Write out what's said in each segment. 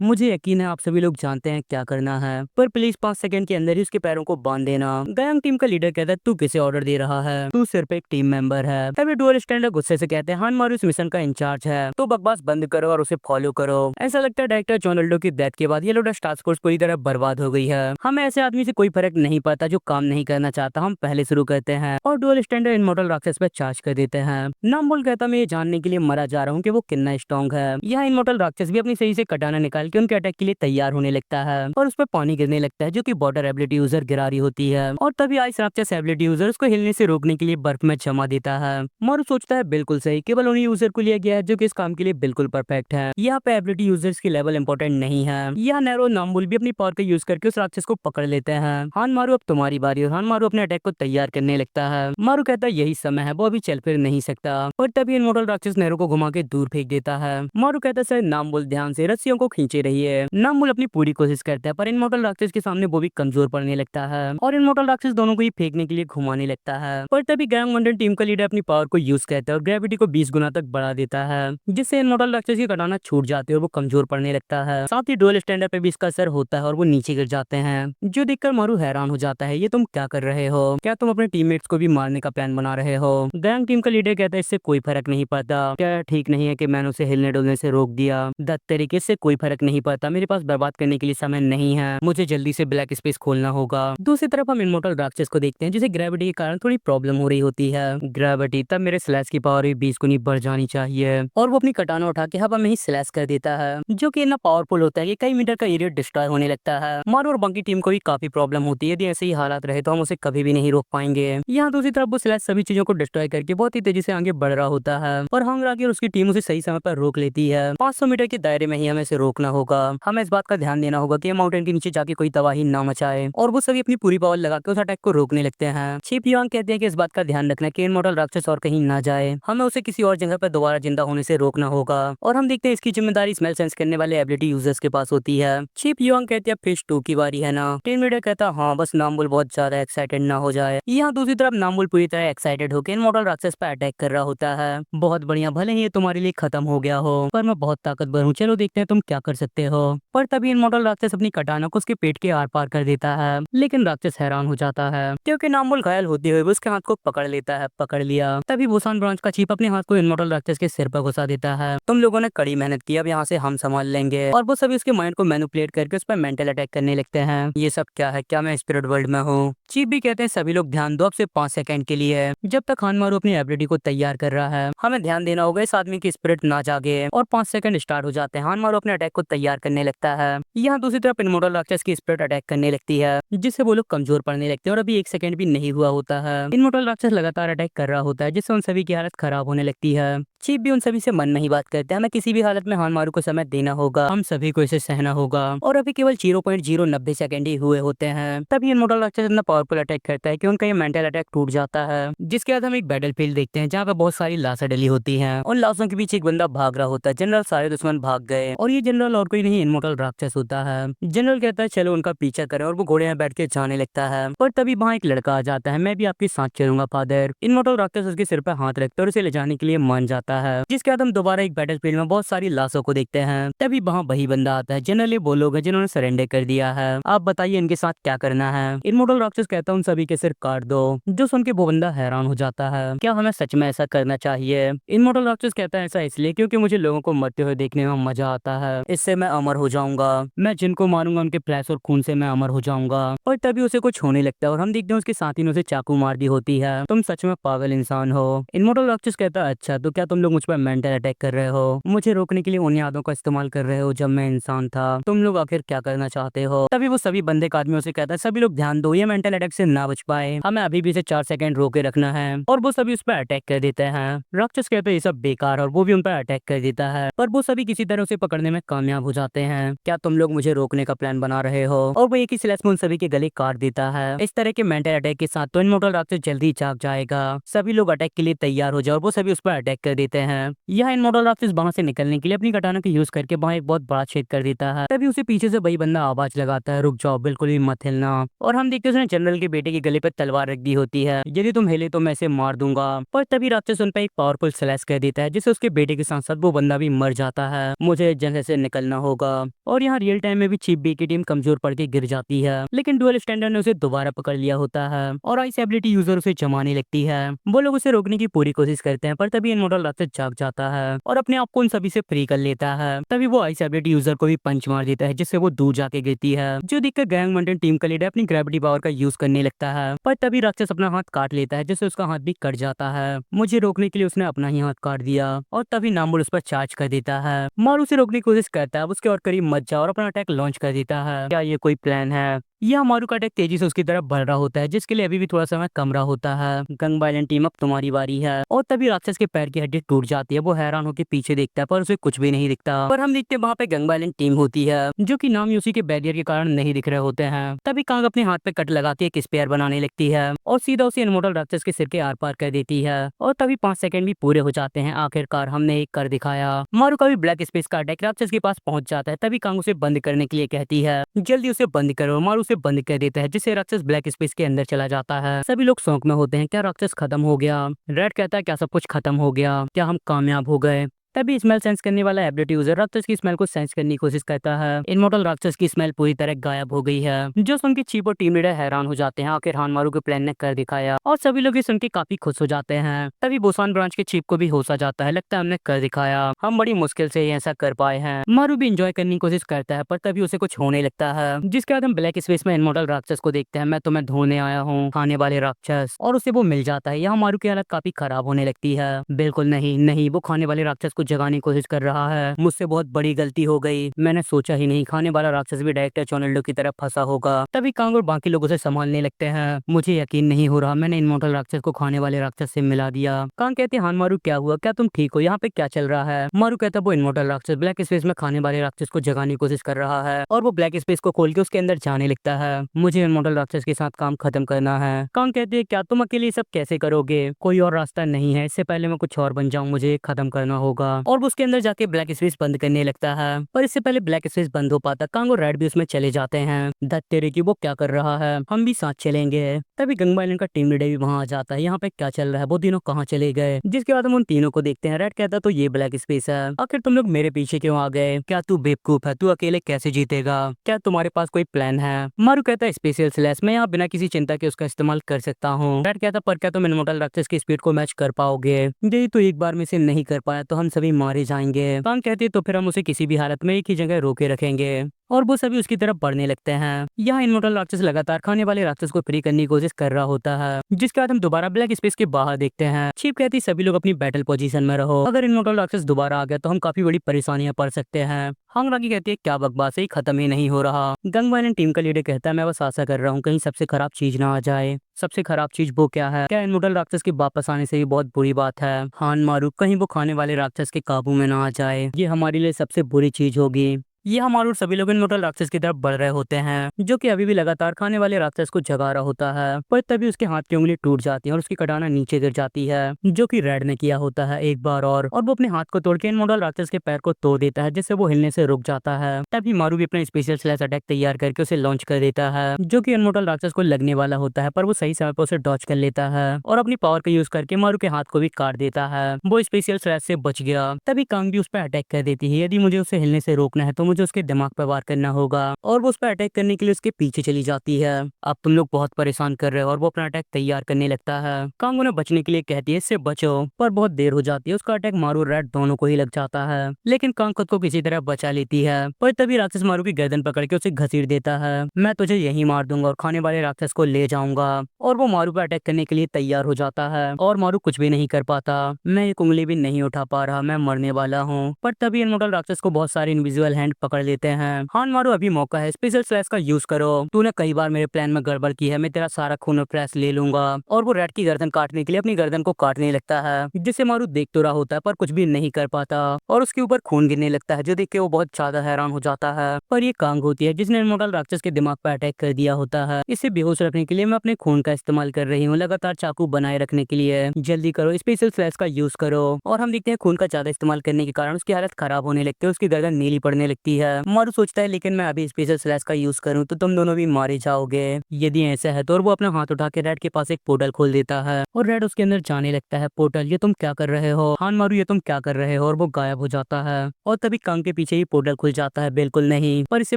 मुझे यकीन है आप सभी लोग जानते हैं क्या करना है, पर प्लीज 5 सेकंड के अंदर ही उसके पैरों को बांध देना। गयांग टीम का लीडर कहता है तू किसे ऑर्डर दे रहा है, तू सिर्फ एक टीम मेंबर है। तभी डुअल स्टैंडर्ड गुस्से से कहते हैं हानमारू इस मिशन का इंचार्ज है, तो बकवास बंद करो और उसे फॉलो करो। ऐसा लगता है डायरेक्टर जोनाल्डो की डेथ के बाद ये लोडस टास्क फोर्स पूरी तरह बर्बाद हो गई है। हमें ऐसे आदमी से कोई फर्क नहीं पड़ता जो काम नहीं करना चाहता। हम पहले शुरू करते हैं और डुअल स्टैंडर्ड इनमॉर्टल राक्षस पे चार्ज कर देते हैं। नाम कहता मैं ये जानने के लिए मरा जा रहा हूँ कि वो कितना स्ट्रॉन्ग है। यह इनमॉर्टल राक्षस भी अपनी सही से कटाना निकाल के उनके अटैक के लिए तैयार होने लगता है और उस पर पानी गिरने लगता है जो कि वाटर एबिलिटी यूजर गिरा रही होती है। और तभी आइस राक्षस एबिलिटी यूजर उसको हिलने से रोकने के लिए बर्फ में जमा देता है। मारू सोचता है बिल्कुल सही, केवल उन्हीं यूजर को लिया गया है जो कि इस काम के लिए बिल्कुल परफेक्ट है। यहाँ पे एबिलिटी यूजर्स की लेवल इंपॉर्टेंट नहीं है। यह नैरो नामबुल भी अपनी पावर का यूज करके उस राक्षस को पकड़ लेते हैं। हान मारू अब तुम्हारी बारी, और हान मारू अपने अटैक को तैयार करने लगता है। मारू कहता है यही समय है, वो अभी चल फिर नहीं सकता। और तभी इनमॉर्टल राक्षस नैरो को घुमा के दूर फेंक देता है। मारू कहता है सर नामबुल ध्यान से रस्सियों को खींचे रही है। नामबुल अपनी पूरी कोशिश करता है पर इनमॉर्टल राक्षस के सामने वो भी कमजोर पड़ने लगता है और इनमॉर्टल राक्षस दोनों को ही फेंकने के लिए घुमाने लगता है। पर तभी गैंग वंडन टीम का लीडर अपनी पावर को यूज करता है और ग्रेविटी को 20 गुना तक बढ़ा देता है, जिससे इनमॉर्टल राक्षस की कटाना छूट जाती है और वो कमजोर पड़ने लगता है। साथ ही डुअल स्टैंडर्ड पे भी इसका असर होता है और वो नीचे गिर जाते हैं, जो देखकर मारू हैरान हो जाता है। ये तुम क्या कर रहे हो? क्या तुम अपने टीममेट्स को भी मारने का प्लान बना रहे हो? गैंग टीम का लीडर कहता है इससे कोई फर्क नहीं पड़ता। क्या ठीक नहीं है कि मैंने उसे हिलने डुलने से रोक दिया? दत्त तरीके से कोई फर्क नहीं पड़ता। मेरे पास बर्बाद करने के लिए समय नहीं है, मुझे जल्दी से ब्लैक स्पेस खोलना होगा। दूसरी तरफ हम इनमॉर्टल राक्षस को देखते हैं जिसे ग्रेविटी के कारण थोड़ी प्रॉब्लम हो रही होती है। ग्रेविटी तब मेरे स्लैश की पावर भी 20 गुनी बढ़ जानी चाहिए और वो अपनी कटाना उठा के हवा में ही स्लैश कर देता है, जो कि इतना पावरफुल होता है कि कई मीटर का एरिया डिस्ट्रॉय होने लगता है। मारू और बाकी टीम को भी काफी प्रॉब्लम होती है। यदि ऐसे ही हालात रहे तो हम उसे कभी भी नहीं रोक पाएंगे। यहाँ दूसरी तरफ वो स्लैश सभी चीजों को डिस्ट्रॉय करके बहुत ही तेजी से आगे बढ़ रहा होता है और हांगराकी और उसकी टीम उसे सही समय पर रोक लेती है। 500 मीटर के दायरे में ही हमें इसे रोकना होगा। हमें इस बात का ध्यान देना होगा कि माउंटेन के नीचे जाके कोई तबाही ना मचाए, और वो सभी अपनी पूरी पावर लगा के उस अटैक को रोकने लगते हैं। छिप युआंग कहते हैं कि इस बात का ध्यान रखना कि इनमॉर्टल राक्षस और कहीं ना जाए। हमें उसे किसी और जगह पर दोबारा जिंदा होने से रोकना होगा और हम देखते हैं इसकी जिम्मेदारी स्मेल सेंस करने वाले एबिलिटी यूजर्स के पास होती है। छिप युआंग कहते हैं फिश 2 की बारी है ना? टीम लीडर कहता हाँ बस नामबुल बहुत ज्यादा एक्साइटेड ना हो जाए। यहाँ दूसरी तरफ नामबुल पूरी तरह एक्साइटेड होकर इनमॉर्टल राक्षस पर अटैक कर रहा होता है। बहुत बढ़िया, भले ही ये तुम्हारे लिए खत्म हो गया हो पर मैं बहुत ताकतवर हूँ, चलो देखते हैं तुम क्या कर सकते हो। पर तभी इनमॉर्टल राक्षस अपनी कटाना को उसके पेट के आर पार कर देता है, लेकिन राक्षस हैरान हो जाता है क्योंकि नामबुल घायल होते हुए उसके हाथ को पकड़ लेता है। पकड़ लिया तभी बुसान ब्रांच का चीफ अपने हाथ को इनमॉर्टल राक्षस के सिर पर घुसा देता है। तुम लोगों ने कड़ी मेहनत की, अब यहाँ से हम संभाल लेंगे। और वो सभी उसके माइंड को मैनिपुलेट करके उस पर मेंटल अटैक करने लगते हैं। ये सब क्या है? क्या मैं स्पिरिट वर्ल्ड में हूँ? चीफ भी कहते हैं सभी लोग ध्यान दो, अब से 5 सेकंड के लिए। जब तक हानमारू अपनी एबिलिटी को तैयार कर रहा है हमें ध्यान देना होगा इस आदमी की स्पिरिट ना जागे। और 5 सेकंड स्टार्ट हो जाते हैं। हानमारू अपने अटैक को तैयार करने लगता है। यहाँ दूसरी तरफ इनमॉर्टल राक्षस की स्पिरिट अटैक करने लगती है, जिससे वो लोग कमजोर पड़ने लगते हैं और अभी 1 सेकंड भी नहीं हुआ होता है। इनमॉर्टल राक्षस लगातार अटैक कर रहा होता है, जिससे उन सभी की हालत खराब होने लगती है। चीफ भी उन सभी से मन में ही बात करते हैं हमें किसी भी हालत में हानमारू को समय देना होगा, हम सभी को इसे सहना होगा। और अभी केवल 0.090 सेकंड ही हुए होते हैं। तभी इनमॉर्टल राक्षस इतना पावरफुल अटैक करता है कि उनका ये मेंटल अटैक टूट जाता है। जिसके बाद हम एक बैटल फील्ड देखते हैं जहाँ पे बहुत सारी लाशें डली होती हैं। उन लाशों के पीछे एक बंदा भाग रहा होता है। जनरल सारे दुश्मन भाग गए और ये जनरल और कोई नहीं इनमॉर्टल राक्षस होता है। जनरल कहता है चलो उनका पीछा करें और वो घोड़े में बैठ के जाने लगता है। पर तभी वहाँ एक लड़का आ जाता है, मैं भी आपके साथ चलूंगा फादर। इनमॉर्टल राक्षस उसके सिर पर हाथ रखता है और उसे ले जाने के लिए मान जाता है। जिसके बाद हम दोबारा एक बैटल फील्ड में बहुत सारी लाशों को देखते हैं। तभी वहाँ वही बंदा आता है। जनरल ये वो लोग हैं जिन्होंने सरेंडर कर दिया है, आप बताइए इनके साथ क्या करना है? इनमॉर्टल राक्षस कहता है उन सभी के सिर काट दो। जो सुन के वो बंदा हैरान हो जाता है, क्या हमें सच में ऐसा करना चाहिए? इनमॉर्टल राक्षस कहता है ऐसा इसलिए क्योंकि मुझे लोगों को मरते हुए देखने में मजा आता है, इससे मैं अमर हो जाऊंगा। मैं जिनको मारूंगा उनके फ्लैश और खून से मैं अमर हो जाऊंगा। और तभी उसे कुछ होने लगता है और हम देखते हैं उसके साथी ने उसे चाकू मार दी होती है। तुम सच में पागल इंसान हो। इनमॉर्टल राक्षस कहता है अच्छा तो क्या तुम लोग मुझ पर मेंटल अटैक कर रहे हो? मुझे रोकने के लिए उन यादों का इस्तेमाल कर रहे हो जब मैं इंसान था? तुम लोग आखिर क्या करना चाहते हो? तभी वो सभी बंदे आदमियों से कहता है सभी लोग ध्यान दो, ये मेंटल अटैक से ना बच पाए, हमें अभी भी इसे 4 सेकंड रोके रखना है। और वो सभी उस पर अटैक कर देते हैं। राक्षस कहते हैं ये सब बेकार, और वो भी उन पर अटैक कर देता है। पर वो सभी किसी तरह उसे पकड़ने में कामयाब हो जाते हैं। क्या तुम लोग मुझे रोकने का प्लान बना रहे हो? और वो एक ही स्लैश में उन सभी के गले काट देता है। इस तरह के मेंटल अटैक के साथ तो इनमॉर्टल राक्षस जल्दी जाग जाएगा। सभी लोग अटैक के लिए तैयार हो जाओ और वो सभी उस पर अटैक कर देते देते हैं। यह इनमॉर्टल राक्षस वहां से निकलने के लिए अपनी कटाना का यूज करके वहाँ एक बहुत बड़ा छेद कर देता है। तभी उसे पीछे से वही बंदा आवाज लगाता है, रुक जाओ, बिल्कुल भी मत हिलना। और हम देखते हैं उसने जनरल के बेटे के गले पर तलवार रख दी होती है, यदि तुम हिले तो मैं इसे मार दूंगा। पर तभी राक्षस उन पर एक पावरफुल स्लैश कर देता है, जिससे उसके बेटे के साथ साथ वो बंदा भी मर जाता है। मुझे जंग से निकलना होगा। और यहाँ रियल टाइम में भी चीफ बी की टीम कमजोर पड़ के गिर जाती है, लेकिन डुअल स्टैंडर्ड ने उसे दोबारा पकड़ लिया होता है और आइस एबिलिटी यूजर उसे जमाने लगती है। वो लोग उसे रोकने की पूरी कोशिश करते हैं, पर तभी इनमॉर्टल राक्षस जाग जाता है और अपने आप को उन सभी से फ्री कर लेता है। तभी वो आइस एबिलिटी यूजर को भी पंच मार देता है, जिससे वो दूर जाके गिरती है। जो देखकर गैंग मंटन टीम का लीडर अपनी ग्रेविटी पावर का यूज करने लगता है, पर तभी राक्षस अपना हाथ काट लेता है, जिससे उसका हाथ भी कट जाता है। मुझे रोकने के लिए उसने अपना ही हाथ काट दिया और तभी नामुर उस पर चार्ज कर देता है। मारू उसे रोकने की कोशिश करता है, उसके और करीब मत जाओ और अपना अटैक लॉन्च कर देता है। क्या ये कोई प्लान है? यह मारू का अटैक तेजी से उसकी तरफ बढ़ रहा होता है, जिसके लिए अभी भी थोड़ा समय कम रहा होता है। गंग वायलेंट टीम, अब तुम्हारी बारी है। और तभी राक्षस के पैर की हड्डी टूट जाती है। वो हैरान होकर पीछे देखता है, पर उसे कुछ भी नहीं दिखता। पर हम देखते हैं वहाँ पे गंग वायलेंट टीम होती है, जो कि नाम यूसी के बैरियर के कारण नहीं दिख रहे होते हैं। तभी कांग अपने हाथ पे कट लगाती है, एक स्पेयर बनाने लगती है और सीधा उसे इनमॉर्टल राक्षस के सिर के आर पार कर देती है। और तभी 5 सेकंड भी पूरे हो जाते हैं। आखिरकार हमने एक कर दिखाया। मारू का भी ब्लैक स्पेस का अटैक राक्षस के पास पहुंच जाता है। तभी कांग उसे बंद करने के लिए कहती है, जल्दी उसे बंद करो। मारू उसे बंद कर देता है, जिससे राक्षस ब्लैक स्पेस के अंदर चला जाता है। सभी लोग शौक में होते हैं, क्या राक्षस खत्म हो गया? रेड कहता है, क्या सब कुछ खत्म हो गया? क्या हम कामयाब हो गए? तभी स्मेल सेंस करने वाला एबिलिटी यूजर राक्षस की स्मेल को सेंस करने की कोशिश करता है। इनमॉर्टल राक्षस की स्मेल पूरी तरह गायब हो गई है, जो सुन के चीफ और टीम लीडर हैरान हो जाते हैं। आखिर हानमारू के प्लान ने कर दिखाया और सभी लोग ये सुन के काफी खुश हो जाते हैं। तभी बोसान ब्रांच के चीफ को भी होश आ जाता है, लगता है हमने कर दिखाया, हम बड़ी मुश्किल से ऐसा कर पाए हैं। मारू भी इंजॉय करने की कोशिश करता है, पर तभी उसे कुछ होने लगता है, जिसके बाद हम ब्लैक स्पेस में इनमॉर्टल राक्षस को देखते हैं। मैं तुम्हें ढूंढने आया हूँ, खाने वाले राक्षस। और उसे वो मिल जाता है। यहाँ मारू की हालत काफी खराब होने लगती है। बिल्कुल नहीं नहीं, वो खाने वाले राक्षस को जगाने की कोशिश कर रहा है। मुझसे बहुत बड़ी गलती हो गई, मैंने सोचा ही नहीं खाने वाला राक्षस भी डायरेक्टर चोनाल्डो की तरफ फंसा होगा। तभी कांग और बाकी लोगों से संभालने लगते हैं। मुझे यकीन नहीं हो रहा, मैंने इनमॉर्टल राक्षस को खाने वाले राक्षस से मिला दिया। कांग कहते हैं, हानमारू क्या हुआ, क्या तुम ठीक हो? यहाँ पे क्या चल रहा है? मारू कहता है, वो इनमॉर्टल राक्षस ब्लैक स्पेस में खाने वाले राक्षस को जगाने की कोशिश कर रहा है और वो ब्लैक स्पेस को खोल के उसके अंदर जाने लगता है। मुझे इनमॉर्टल राक्षस के साथ काम खत्म करना है। कांग कहते हैं, क्या तुम अकेले सब कैसे करोगे? कोई और रास्ता नहीं है, इससे पहले मैं कुछ और बन जाऊं, मुझे खत्म करना होगा। और वो उसके अंदर जाके ब्लैक स्पेस बंद करने लगता है, पर इससे पहले ब्लैक स्पेस बंद हो पाता, कांग और रेड भी उसमें चले जाते हैं। धत तेरे की, वो क्या कर रहा है? हम भी साथ चलेंगे। तभी गंगा आइलैंड का टीम लीडर भी वहाँ आ जाता है। यहाँ पे क्या चल रहा है? वो तीनों कहाँ चले गए? जिसके बाद हम उन तीनों को देखते हैं। रेड कहता तो ये ब्लैक स्पेस है, आखिर तुम लोग मेरे पीछे क्यों आ गए? क्या तू बेवकूफ है? तू अकेले कैसे जीतेगा? क्या तुम्हारे पास कोई प्लान है? मारू कहता है, स्पेशल स्लैश, मैं यहाँ बिना किसी चिंता के उसका इस्तेमाल कर सकता हूँ। रेड कहता, पर क्या तुम इनमॉर्टल राक्षस की स्पीड को मैच कर पाओगे? यदि तो एक बार में से नहीं कर पाया तो हम सभी मारे जाएंगे। कांग कहते, तो फिर हम उसे किसी भी हालत में एक ही जगह रोके रखेंगे। और वो सभी उसकी तरफ बढ़ने लगते हैं। यहाँ इनमॉर्टल राक्षस लगातार खाने वाले राक्षस को फ्री करने की कोशिश कर रहा होता है, जिसके बाद हम दोबारा ब्लैक स्पेस के बाहर देखते हैं। चीफ कहती, सभी लोग अपनी बैटल पोजीशन में रहो, अगर इनमॉर्टल राक्षस दोबारा आ गया तो हम काफी बड़ी परेशानियां पड़ सकते हैं। हांग रागी कहती है, क्या बकवास है, खत्म ही नहीं हो रहा। गंग वायलेंट टीम का लीडर कहता है, मैं बस आशा कर रहा हूँ कहीं सबसे खराब चीज ना आ जाए। सबसे खराब चीज वो क्या है? क्या इनमॉर्टल राक्षस के वापस आने से ही बहुत बुरी बात है? हान मारू, कहीं वो खाने वाले राक्षस के काबू में ना आ जाए, ये हमारे लिए सबसे बुरी चीज होगी। ये हमारे सभी लोग इनमॉर्टल राक्षस की तरफ बढ़ रहे होते हैं, जो कि अभी भी लगातार खाने वाले राक्षस को जगा रहा होता है। पर तभी उसके हाथ की उंगली टूट जाती है और उसकी कटाना नीचे गिर जाती है, जो कि रेड ने किया होता है एक बार और वो अपने हाथ को तोड़ के इनमॉर्टल राक्षस के पैर को तोड़ देता है, जिससे वो हिलने से रुक जाता है। तभी मारू भी अपना स्पेशल स्लैश अटैक तैयार करके उसे लॉन्च कर देता है, जो कि इनमॉर्टल राक्षस को लगने वाला होता है, पर वो सही समय पर उसे डॉच कर लेता है और अपनी पावर का यूज करके मारू के हाथ को भी काट देता है। वो स्पेशल स्लैश से बच गया। तभी कांग भी उस पर अटैक कर देती है। यदि मुझे उसे हिलने से रोकना है तो मुझे उसके दिमाग पर करना होगा, और वो उस पर अटैक करने के लिए उसके पीछे चली जाती है। अब तुम लोग बहुत परेशान कर रहे हो, और वो अपना अटैक तैयार करने लगता है। कांग उन्हें बचने के लिए कहती है, इससे बचो, पर बहुत देर हो जाती है। उसका अटैक मारू रेड दोनों को ही लग जाता है, लेकिन कांग खुद को किसी तरह बचा लेती है। पर तभी राक्षस मारू की गर्दन पकड़ के उसे घसीट देता है। मैं तुझे यही मार दूंगा और खाने वाले राक्षस को ले जाऊंगा। और वो मारू पर अटैक करने के लिए तैयार हो जाता है, और मारू कुछ भी नहीं कर पाता। मैं एक उंगली भी नहीं उठा पा रहा, मैं मरने वाला हूँ। पर तभी इनमॉर्टल राक्षस को बहुत सारे इनविजिबल हैंड पकड़ लेते हैं। हानमारू अभी मौका है, स्पेशल स्लैश का यूज करो, तूने कई बार मेरे प्लान में गड़बड़ की है, मैं तेरा सारा खून और फ्लैश ले लूंगा। और वो रेड की गर्दन काटने के लिए अपनी गर्दन को काटने लगता है, जिसे मारू देख तो रहा होता है पर कुछ भी नहीं कर पाता और उसके ऊपर खून गिरने लगता है, जो देख के वो बहुत ज्यादा हैरान हो जाता है। पर ये कांग होती है जिसने इमोर्टल राक्षस के दिमाग पर अटैक कर दिया होता है। इसे बेहोश रखने के लिए मैं अपने खून का इस्तेमाल कर रही हूँ, लगातार चाकू बनाए रखने के लिए। जल्दी करो, स्पेशल फ्लैश का यूज करो। और हम देखते हैं खून का ज्यादा इस्तेमाल करने के कारण उसकी हालत खराब होने लगती है, उसकी गर्दन नीली पड़ने लगती है। मारू सोचता है लेकिन मैं अभी स्पेशल फ्लैश का यूज करूँ तो तुम दोनों भी मारे जाओगे, यदि ऐसा है तो। और वो अपना हाथ उठा के रेड के पास एक पोर्टल खोल देता है और रेड उसके अंदर जाने लगता है। पोर्टल, ये तुम क्या कर रहे हो? हानमारू, ये तुम क्या कर रहे हो? और वो गायब हो जाता है और तभी कांग के पीछे ही पोर्टल खुल जाता है। बिल्कुल नहीं, पर इससे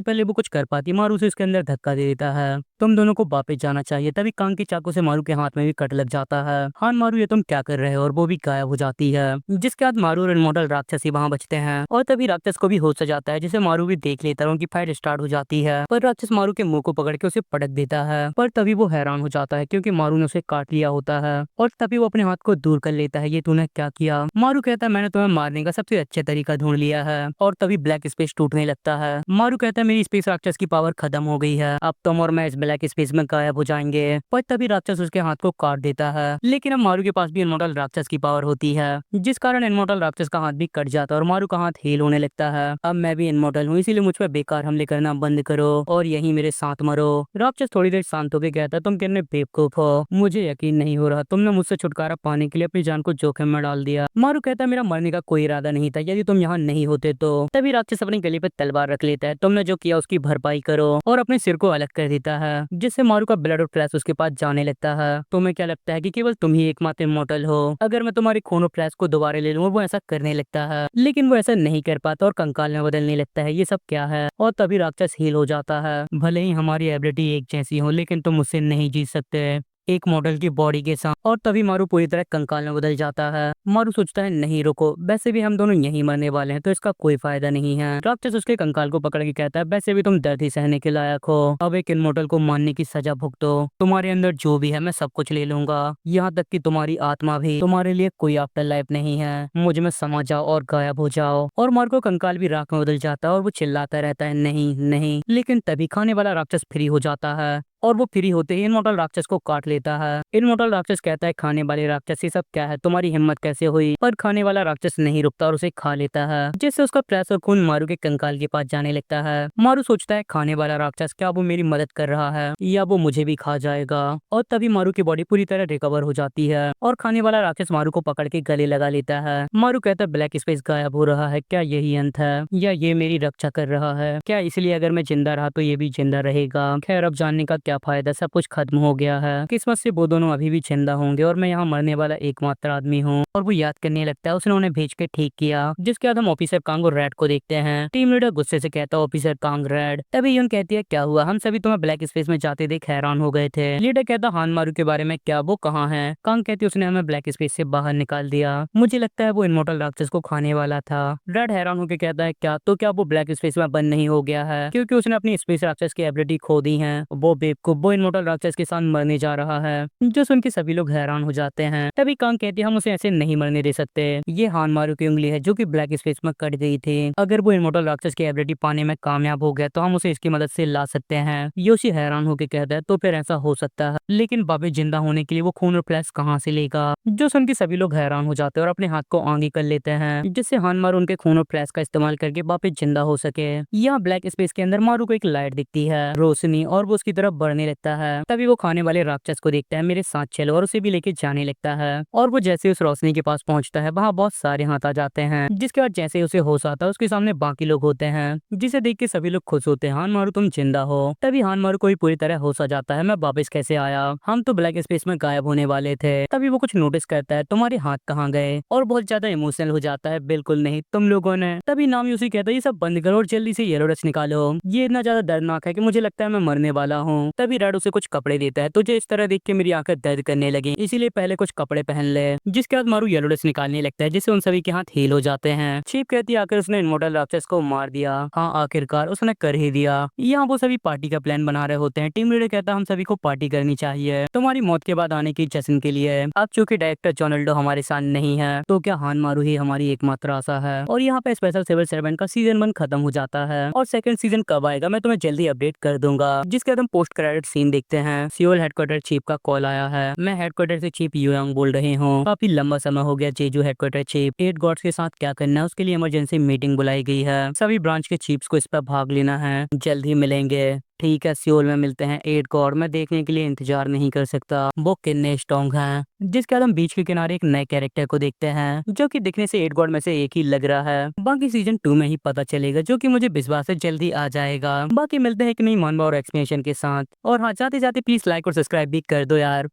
पहले वो कुछ कर पाती, मारू उसे उसके अंदर धक्का दे देता है। तुम दोनों को वापस जाना चाहिए। तभी कांग की चाकू से मारू के हाथ में भी कट लग जाता है। हानमारू, ये तुम क्या कर रहे हो? और वो भी गायब हो जाती है, जिसके बाद मारू और इमोर्टल राक्षस ही वहाँ बचते हैं। और तभी राक्षस को भी होश आ जाता है, जिसे मारू भी देख लेता है। उनकी फाइट स्टार्ट हो जाती है, पर राक्षस मारू के मुंह को पकड़ के उसे पटक देता है। पर तभी वो हैरान हो जाता है क्योंकि मारू ने उसे काट लिया होता है। और तभी वो अपने हाथ को दूर कर लेता है। ये तूने क्या किया? मारू कहता है मैंने तुम्हें मारने का सबसे अच्छा तरीका ढूंढ लिया है। और तभी ब्लैक स्पेस टूटने लगता है। मारू कहता है मेरी स्पेस राक्षस की पावर खत्म हो गई है, अब तुम और मैं इस ब्लैक स्पेस में गायब हो जाएंगे। पर तभी राक्षस उसके हाथ को काट देता है, लेकिन अब मारू के पास भी इमोर्टल राक्षस की पावर होती है, जिस कारण इमोर्टल राक्षस का हाथ भी कट जाता है और मारू का हाथ हील होने लगता है। अब मैं भी इमोर्टल हूँ, इसीलिए मुझ पर बेकार हमले करना बंद करो और यही मेरे साथ मरो। राक्षस थोड़ी देर शांत होकर कहता है तुम कितने बेवकूफ हो, मुझे यकीन नहीं हो रहा तुमने मुझसे छुटकारा पाने के लिए अपनी जान को जोखिम में डाल दिया। मारू कहता है मेरा मरने का कोई इरादा नहीं था, यदि तुम यहाँ नहीं होते तो। तभी राक्षस अपनी गले पे तलवार रख लेता है, तुमने जो किया उसकी भरपाई करो, और अपने सिर को अलग कर देता है, जिससे मारू का ब्लड और फ्लैश उसके पास जाने लगता है। तुम्हें क्या लगता है कि केवल तुम ही एकमात्र इमोर्टल हो? अगर मैं तुम्हारी खून और फ्लैश को दोबारा ले लूं? वो ऐसा करने लगता है, लेकिन वो ऐसा नहीं कर पाता और कंकाल में बदलने लगता है। ये सब क्या है? और तभी राक्षस हील हो जाता है। भले ही हमारी एबिलिटी एक जैसी हो, लेकिन तुम मुझसे नहीं जीत सकते एक मॉडल की बॉडी के साथ। और तभी मारू पूरी तरह कंकाल में बदल जाता है। मारू सोचता है नहीं रुको, वैसे भी हम दोनों यहीं मरने वाले हैं तो इसका कोई फायदा नहीं है। राक्षस उसके कंकाल को पकड़ के कहता है वैसे भी तुम दर्द ही सहने के लायक हो, अब एक इमोर्टल को मारने की सजा भुगतो। तुम्हारे अंदर जो भी है मैं सब कुछ ले लूंगा, यहाँ तक कि तुम्हारी आत्मा भी। तुम्हारे लिए कोई आफ्टर लाइफ नहीं है, मुझ में समा जाओ और गायब हो जाओ। और मारू को कंकाल भी राख में बदल जाता है और वो चिल्लाता रहता है नहीं नहीं। लेकिन तभी खाने वाला राक्षस फ्री हो जाता है और वो फ्री होते ही इमोर्टल राक्षस को काट लेता है। इमोर्टल राक्षस कहता है खाने वाले राक्षस ये सब क्या है, तुम्हारी हिम्मत कैसे हुई? पर खाने वाला राक्षस नहीं रुकता और उसे खा लेता है, जिससे उसका फ्लैश और खून मारू के कंकाल के पास जाने लगता है। मारू सोचता है खाने वाला राक्षस क्या वो मेरी मदद कर रहा है या वो मुझे भी खा जाएगा। और तभी मारू की बॉडी पूरी तरह रिकवर हो जाती है और खाने वाला राक्षस मारू को पकड़ के गले लगा लेता है। मारू कहता है ब्लैक स्पेस गायब हो रहा है, क्या यही अंत है या ये मेरी रक्षा कर रहा है? क्या इसलिए अगर मैं जिंदा रहा तो ये भी जिंदा रहेगा? खैर अब जानने का क्या फायदा, सब कुछ खत्म हो गया है। किस्मत से वो दोनों अभी भी जिंदा होंगे और मैं यहाँ मरने वाला एकमात्र आदमी हूँ। और वो याद करने लगता है उसने उन्हें भेज के ठीक किया। जिसके बाद हम ऑफिसर कांग और रेड को देखते हैं। टीम लीडर गुस्से से कहता है ऑफिसर कांग रेड। तभी यून कहती है क्या हुआ, हम सभी तुम्हें ब्लैक स्पेस में जाते देख हैरान हो गए थे। लीडर कहता हानमारू के बारे में क्या, वो कहाँ है? कांग कहती उसने हमें ब्लैक स्पेस से बाहर निकाल दिया, मुझे लगता है वो इमोर्टल राक्षस को खाने वाला था। रेड हैरान होकर कहता है क्या, तो क्या वो ब्लैक स्पेस में बंद नहीं हो गया है क्योंकि उसने अपनी स्पेस राक्षस की एबिलिटी खो दी है? वो बेवकूफ, वो इमोर्टल राक्षस के साथ मरने जा रहा है। जो सुन के सभी लोग हैरान हो जाते हैं। तभी कांग कहती है हम उसे ऐसे नहीं मरने दे सकते, ये हानमारू की उंगली है जो कि ब्लैक स्पेस में कट गई थी। अगर वो इमोर्टल राक्षस की एबिलिटी पाने में कामयाब हो गया तो हम उसे इसकी मदद से ला सकते हैं। योशी हैरान होकर कहता है तो फिर ऐसा हो सकता है, लेकिन वापस जिंदा होने के लिए वो खून और फ्लैश कहाँ से लेगा? जो सुन के सभी लोग हैरान हो जाते हैं और अपने हाथ को आगे कर लेते हैं, जिससे हानमारू उनके खून और फ्लैश का इस्तेमाल करके वापस जिंदा हो सके। यहाँ ब्लैक स्पेस के अंदर मारू को एक लाइट दिखती है, रोशनी, और वो उसकी तरफ बढ़ने लगता है। तभी वो खाने वाले राक्षस को देखता है, मेरे साथ चलो, और उसे भी लेके जाने लगता है। और वो जैसे उस रोशनी के पास पहुंचता है वहाँ बहुत सारे हाथ आ जाते हैं, जिसके बाद जैसे ही उसे होश आता है उसके सामने बाकी लोग होते हैं, जिसे देख के सभी लोग खुश होते हैं। हानमारू तुम जिंदा हो। तभी हानमारू को भी पूरी तरह होश आ जाता है, मैं वापस कैसे आया, हम तो ब्लैक स्पेस में गायब होने वाले थे। तभी वो कुछ नोटिस करता है, तुम्हारे हाथ कहाँ गए, और बहुत ज्यादा इमोशनल हो जाता है, बिल्कुल नहीं तुम लोगों ने। तभी नामी उसे कहता है ये सब बंद करो और जल्दी से येलो डस्ट निकालो, ये इतना ज्यादा दर्दनाक है कि मुझे लगता है मैं मरने वाला हूँ। तभी रेड उसे कुछ कपड़े देता है। तुझे इस तरह देख के मेरी आंखें दर्द करने लगी, इसीलिए पहले कुछ कपड़े पहन ले। जिसके बाद मारू येलो ड्रेस निकालने लगता है, जिससे उन सभी के हाथ हील हो जाते हैं। चीप कहती है आखिर उसने इमोर्टल राक्षस को मार दिया। हाँ आखिरकार उसने कर ही दिया। यहाँ वो सभी पार्टी का प्लान बना रहे होते हैं। टीम लीडर कहता है हम सभी को पार्टी करनी चाहिए तुम्हारी मौत के बाद आने की जश्न के लिए। अब चूंकि डायरेक्टर जोनाल्डो हमारे साथ नहीं है तो क्या हान मारू ही हमारी एकमात्र आशा है। और यहाँ पे स्पेशल सिविल सर्वेंट का सीजन 1 खत्म हो जाता है और सेकंड सीजन कब आएगा मैं तुम्हें जल्दी अपडेट कर दूंगा। जिसके बाद हम पोस्ट क्रेडिट सीन देखते हैं। सियोल हेडक्वार्टर चीफ का कॉल आया है। मैं हेडक्वार्टर से चीफ युयांग बोल रही हूँ। काफी लंबा समय हो गया जेजू हेडक्वार्टर चीफ 8 गॉड्स के साथ क्या करना है उसके लिए इमरजेंसी मीटिंग बुलाई गई है। सभी ब्रांच के चीफ्स को इस पर भाग लेना है। जल्द ही मिलेंगे। ठीक है सियोल में मिलते हैं। 8 गॉड मैं देखने के लिए इंतजार नहीं कर सकता वो कितने स्ट्रॉन्ग हैं। जिसके बाद हम बीच के किनारे एक नए कैरेक्टर को देखते हैं जो कि दिखने से 8 गॉड में से एक ही लग रहा है। बाकी सीजन 2 में ही पता चलेगा जो कि मुझे विश्वास है जल्दी आ जाएगा। बाकी मिलते हैं एक नई मानवा और एक्सप्लेनेशन के साथ। और हाँ जाते जाते प्लीज लाइक और सब्सक्राइब भी कर दो यार।